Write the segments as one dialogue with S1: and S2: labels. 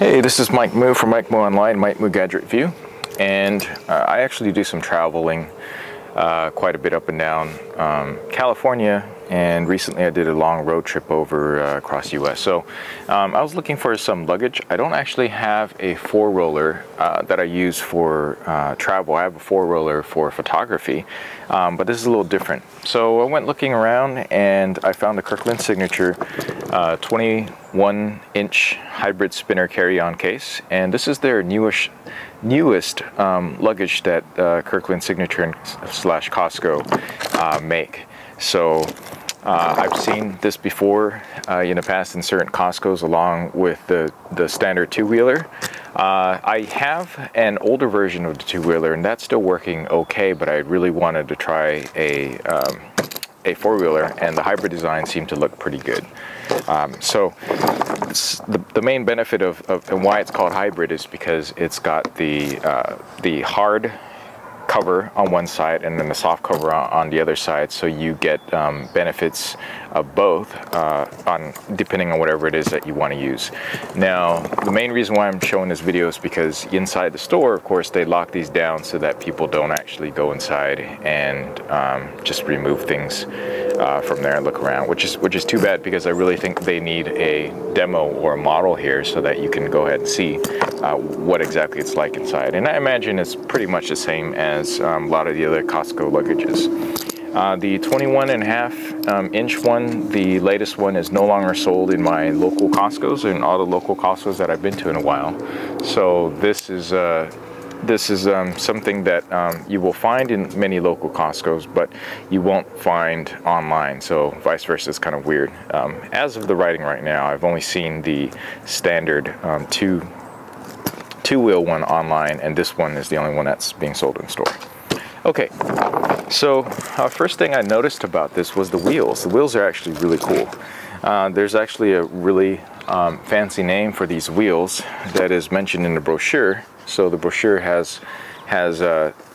S1: Hey, this is Mike Moo from Mike Moo Online, Mike Moo Gadget Review, and I actually do some traveling quite a bit up and down California, and recently I did a long road trip over across the US. So I was looking for some luggage. I don't actually have a four-roller that I use for travel. I have a four-roller for photography, but this is a little different. So I went looking around and I found a Kirkland Signature 21-inch hybrid spinner carry-on case, and this is their newest luggage that Kirkland Signature / Costco make. So I've seen this before in the past in certain Costco's along with the standard two-wheeler. I have an older version of the two-wheeler and that's still working okay, but I really wanted to try a four-wheeler, and the hybrid design seemed to look pretty good. So the main benefit of and why it's called hybrid is because it's got the hard cover on one side and then the soft cover on the other side, so you get benefits of both depending on whatever it is that you want to use. Now, the main reason why I'm showing this video is because inside the store, of course, they lock these down so that people don't actually go inside and just remove things from there and look around, which is too bad, because I really think they need a demo or a model here so that you can go ahead and see what exactly it's like inside. And I imagine it's pretty much the same as a lot of the other Costco luggages. The 21.5-inch one, the latest one, is no longer sold in my local Costco's and all the local Costco's that I've been to in a while. So this is something that you will find in many local Costco's, but you won't find online. So vice versa is kind of weird. As of the writing right now, I've only seen the standard two-wheel one online, and this one is the only one that's being sold in store. Okay, so first thing I noticed about this was the wheels. The wheels are actually really cool. There's actually a really fancy name for these wheels that is mentioned in the brochure. So the brochure has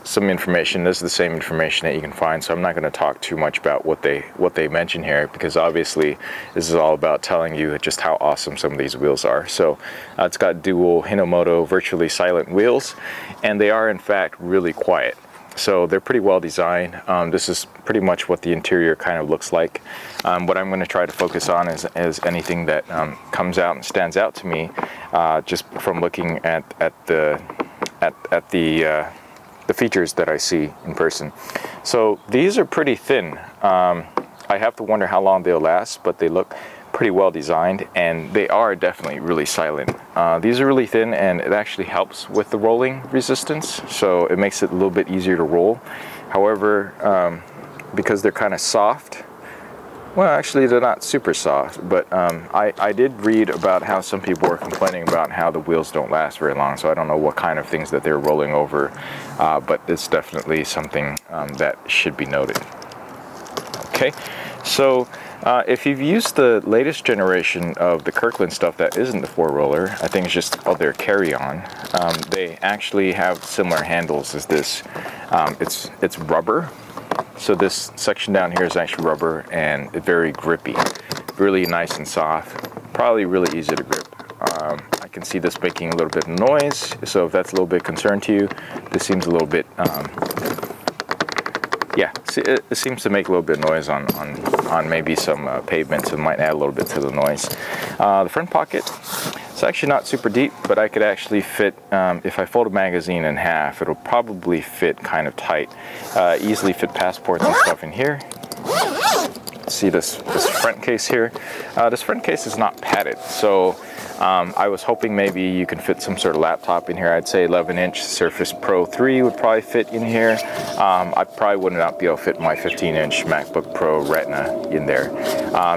S1: some information. This is the same information that you can find, so I'm not going to talk too much about what they mention here, because obviously this is all about telling you just how awesome some of these wheels are. So it's got dual Hinomoto virtually silent wheels, and they are in fact really quiet. So they're pretty well designed. This is pretty much what the interior kind of looks like. What I'm going to try to focus on is anything that comes out and stands out to me just from looking at the features that I see in person. So these are pretty thin. I have to wonder how long they'll last, but they look pretty well designed, and they are definitely really silent. These are really thin, and it actually helps with the rolling resistance, so it makes it a little bit easier to roll. However, because they're kind of soft, well, actually they're not super soft, but I did read about how some people were complaining about how the wheels don't last very long, so I don't know what kind of things that they're rolling over, but it's definitely something that should be noted. Okay, so if you've used the latest generation of the Kirkland stuff that isn't the four-roller, I think it's just called their carry-on, they actually have similar handles as this. It's rubber. So this section down here is actually rubber and very grippy, really nice and soft, probably really easy to grip. I can see this making a little bit of noise, so if that's a little bit concern to you, this seems a little bit, yeah, it seems to make a little bit of noise on maybe some pavements, and might add a little bit to the noise. The front pocket, it's actually not super deep, but I could actually fit, if I fold a magazine in half, it'll probably fit kind of tight. Easily fit passports and stuff in here. See this front case here? This front case is not padded, so I was hoping maybe you can fit some sort of laptop in here. I'd say 11-inch Surface Pro 3 would probably fit in here. I probably would not be able to fit my 15-inch MacBook Pro Retina in there.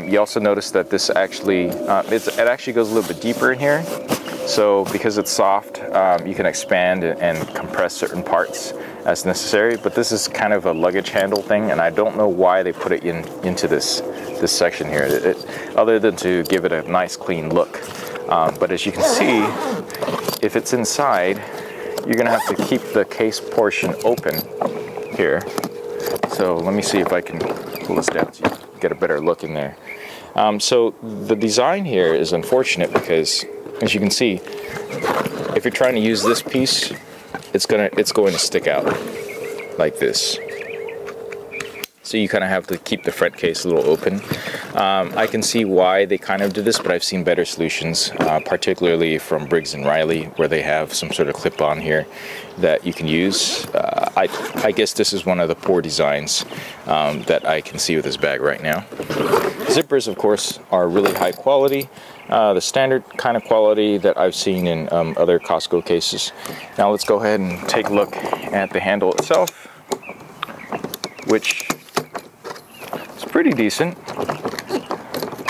S1: You also notice that this actually, it actually goes a little bit deeper in here. So because it's soft, you can expand and compress certain parts as necessary, but this is kind of a luggage handle thing, and I don't know why they put it into this section here, other than to give it a nice clean look. But as you can see, if it's inside, you're gonna have to keep the case portion open here. So let me see if I can pull this down so you get a better look in there. So the design here is unfortunate because as you can see, if you're trying to use this piece, it's going to stick out like this. So you kind of have to keep the front case a little open. I can see why they kind of did this, but I've seen better solutions, particularly from Briggs & Riley, where they have some sort of clip-on here that you can use. I guess this is one of the poor designs that I can see with this bag right now. Zippers, of course, are really high quality. The standard kind of quality that I've seen in other Costco cases. Now let's go ahead and take a look at the handle itself, which is pretty decent.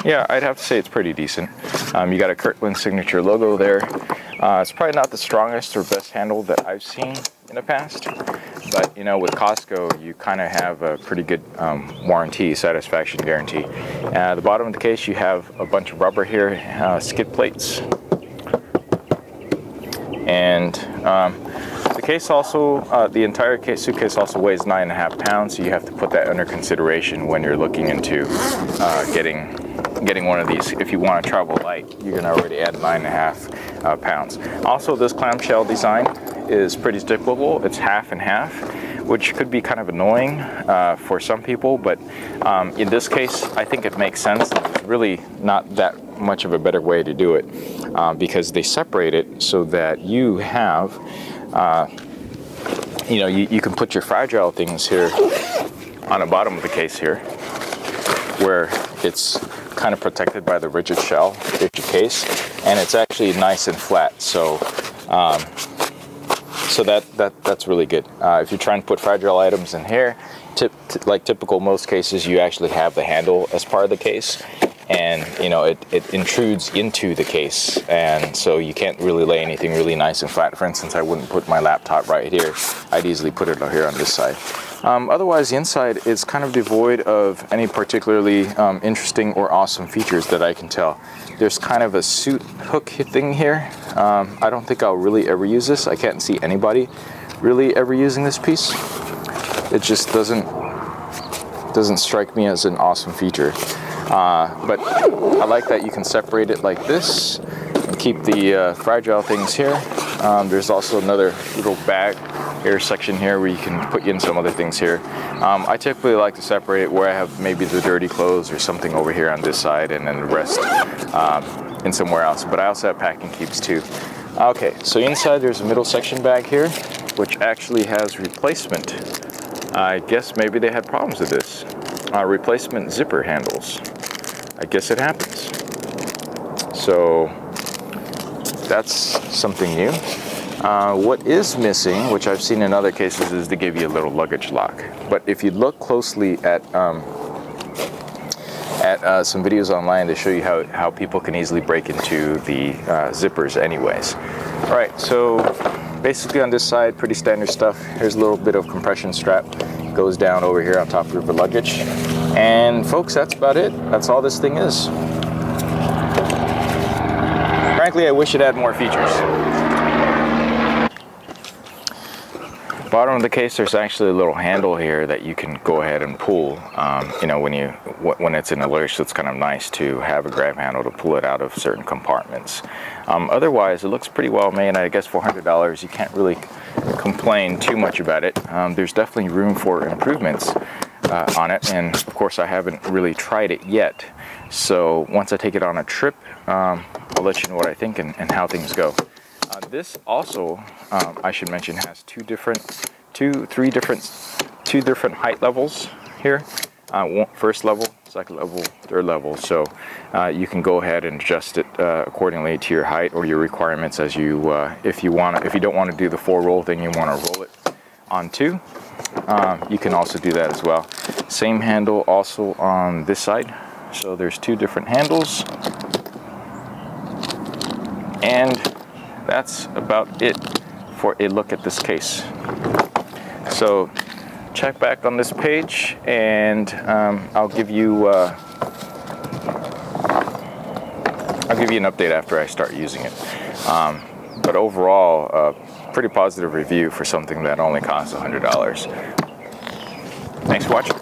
S1: Yeah, I'd have to say it's pretty decent. You got a Kirkland signature logo there. It's probably not the strongest or best handle that I've seen in the past, but you know, with Costco, you kind of have a pretty good warranty, satisfaction guarantee. At the bottom of the case, you have a bunch of rubber here, skid plates, and the case also, the entire suitcase also weighs 9.5 pounds, so you have to put that under consideration when you're looking into getting one of these. If you want to travel light, you're going to already add 9.5 pounds. Also, this clamshell design is pretty typical. It's half and half, which could be kind of annoying for some people, but in this case, I think it makes sense. It's really not that much of a better way to do it because they separate it so that you have, you know, you can put your fragile things here on the bottom of the case here, where it's kind of protected by the rigid shell, rigid case, and it's actually nice and flat. So, that's really good. If you're trying to put fragile items in here, like typical most cases, you actually have the handle as part of the case, and you know it intrudes into the case, and so you can't really lay anything really nice and flat. For instance, I wouldn't put my laptop right here. I'd easily put it here on this side. Otherwise, the inside is kind of devoid of any particularly interesting or awesome features that I can tell. There's kind of a suit hook thing here. I don't think I'll really ever use this. I can't see anybody really ever using this piece. It just doesn't strike me as an awesome feature. But I like that you can separate it like this and keep the fragile things here. There's also another little bag air section here where you can put in some other things here. I typically like to separate it where I have maybe the dirty clothes or something over here on this side, and then the rest in somewhere else. But I also have packing keeps too. Okay, so inside there's a middle section bag here, which actually has replacement. I guess maybe they had problems with this. Replacement zipper handles. I guess it happens. So that's something new. What is missing, which I've seen in other cases, is to give you a little luggage lock. But if you look closely at some videos online, they show you how people can easily break into the zippers anyways. All right, so basically on this side, pretty standard stuff. Here's a little bit of compression strap. Goes down over here on top of the luggage. And folks, that's about it. That's all this thing is. Frankly, I wish it had more features. Bottom of the case, there's actually a little handle here that you can go ahead and pull. You know, when it's in a luggage, so it's kind of nice to have a grab handle to pull it out of certain compartments. Otherwise, it looks pretty well made. I guess $400, you can't really complain too much about it. There's definitely room for improvements on it, and of course I haven't really tried it yet. So once I take it on a trip, I'll let you know what I think and how things go. This also, I should mention, has two different height levels here. First level, second level, third level. So you can go ahead and adjust it accordingly to your height or your requirements as you, if you don't want to do the 4-roll thing, you want to roll it on 2. You can also do that as well. Same handle also on this side. So there's 2 different handles. And that's about it for a look at this case. So check back on this page, and I'll give you an update after I start using it. But overall, pretty positive review for something that only costs $100. Thanks for watching.